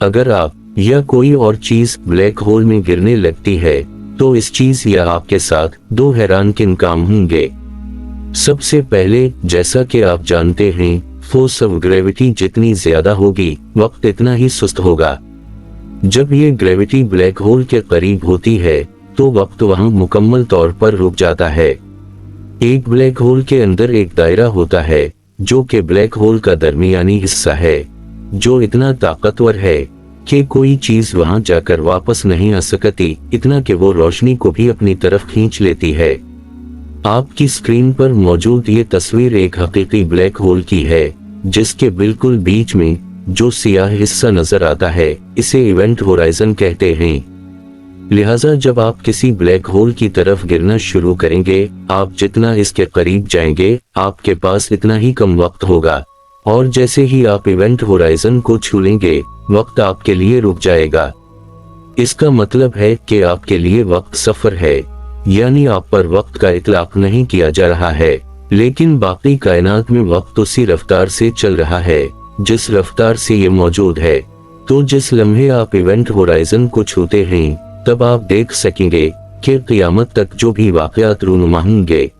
अगर आप या कोई और चीज ब्लैक होल में गिरने लगती है तो इस चीज या आपके साथ दो हैरानकुन काम होंगे। सबसे पहले, जैसा कि आप जानते हैं, फोर्स ऑफ ग्रेविटी जितनी ज्यादा होगी वक्त इतना ही सुस्त होगा। जब ये ग्रेविटी ब्लैक होल के करीब होती है तो वक्त वहां मुकम्मल तौर पर रुक जाता है। एक ब्लैक होल के अंदर एक दायरा होता है जो कि ब्लैक होल का दरमियानी हिस्सा है, जो इतना ताकतवर है कि कोई चीज वहां जाकर वापस नहीं आ सकती, इतना कि वो रोशनी को भी अपनी तरफ खींच लेती है। आपकी स्क्रीन पर मौजूद ये तस्वीर एक हकीकी ब्लैक होल की है, जिसके बिल्कुल बीच में जो सियाह हिस्सा नजर आता है इसे इवेंट होराइजन कहते हैं। लिहाजा जब आप किसी ब्लैक होल की तरफ गिरना शुरू करेंगे, आप जितना इसके करीब जाएंगे आपके पास इतना ही कम वक्त होगा, और जैसे ही आप इवेंट होराइजन को छू लेंगे वक्त आपके लिए रुक जाएगा। इसका मतलब है कि आपके लिए वक्त सफर है, यानी आप पर वक्त का इतलाक नहीं किया जा रहा है, लेकिन बाकी कायनात में वक्त उसी रफ्तार से चल रहा है जिस रफ्तार से ये मौजूद है। तो जिस लम्हे आप इवेंट होराइजन को छूते हैं तब आप देख सकेंगे कि क़यामत तक जो भी वाक़यात रूनुमा होंगे।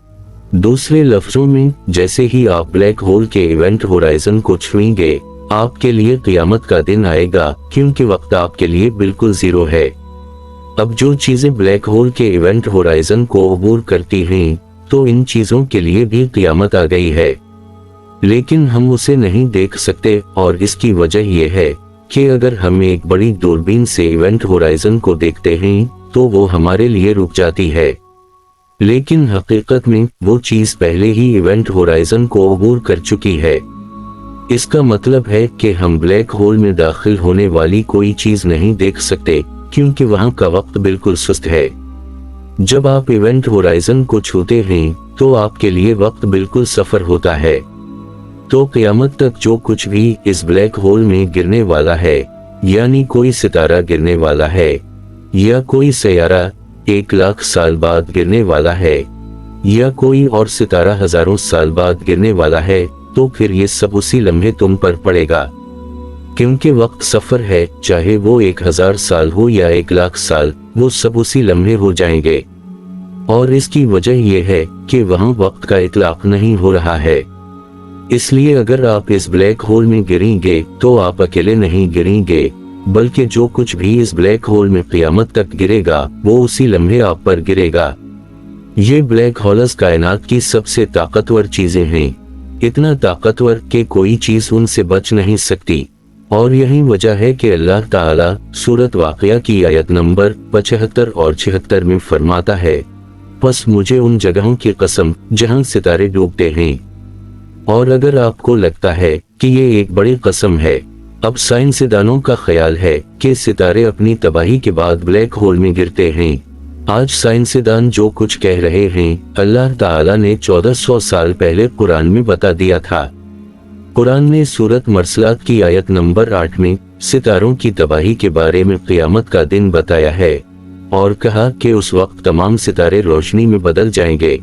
दूसरे लफ्जों में, जैसे ही आप ब्लैक होल के इवेंट होराइजन को छुएंगे आपके लिए क़यामत का दिन आएगा, क्योंकि वक्त आपके लिए बिल्कुल जीरो है। अब जो चीजें ब्लैक होल के इवेंट होराइजन को अबूर करती हैं तो इन चीजों के लिए भी क़यामत आ गई है, लेकिन हम उसे नहीं देख सकते, और इसकी वजह यह है कि अगर हम एक बड़ी दूरबीन से इवेंट होराइजन को देखते हैं तो वो हमारे लिए रुक जाती है, लेकिन हकीकत में वो चीज पहले ही इवेंट होराइजन को अबूर कर चुकी है। इसका मतलब है कि हम ब्लैक होल में दाखिल होने वाली कोई चीज नहीं देख सकते, क्योंकि वहां का वक्त बिल्कुल सुस्त है। जब आप इवेंट होराइजन को छूते हैं तो आपके लिए वक्त बिल्कुल सफर होता है। तो क़यामत तक जो कुछ भी इस ब्लैक होल में गिरने वाला है, यानी कोई सितारा गिरने वाला है या कोई सैयारा 1,00,000 साल बाद गिरने वाला है या कोई और सितारा हजारों साल बाद गिरने वाला है, तो फिर ये सब उसी लम्हे तुम पर पड़ेगा, क्योंकि वक्त सफर है। चाहे वो 1,000 साल हो या 1,00,000 साल, वो सब उसी लम्हे हो जाएंगे। और इसकी वजह यह है कि वहां वक्त का इतलाक नहीं हो रहा है। इसलिए अगर आप इस ब्लैक होल में गिरेंगे तो आप अकेले नहीं गिरेंगे, बल्कि जो कुछ भी इस ब्लैक होल में क़यामत तक गिरेगा वो उसी लम्हे आप पर गिरेगा। ये ब्लैक होल्स कायनात की सबसे ताकतवर चीजें हैं, इतना ताकतवर कि कोई चीज उनसे बच नहीं सकती। और यही वजह है कि अल्लाह ताला सूरत वाक़िया की आयत नंबर 75 और 76 में फरमाता है, बस मुझे उन जगहों की कसम जहां सितारे डूबते हैं। और अगर आपको लगता है कि ये एक बड़ी कसम है, अब साइंसदानों का ख्याल है कि सितारे अपनी तबाही के बाद ब्लैक होल में गिरते हैं। आज साइंसदान जो कुछ कह रहे हैं अल्लाह ताला ने 1400 साल पहले कुरान में बता दिया था। कुरान ने सूरत मरसलात की आयत नंबर 8 में सितारों की तबाही के बारे में क़यामत का दिन बताया है और कहा कि उस वक्त तमाम सितारे रोशनी में बदल जाएंगे।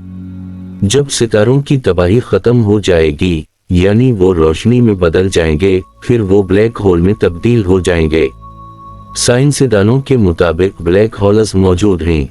जब सितारों की तबाही खत्म हो जाएगी, यानी वो रोशनी में बदल जाएंगे, फिर वो ब्लैक होल में तब्दील हो जाएंगे। साइंसदानों के मुताबिक ब्लैक होल्स मौजूद हैं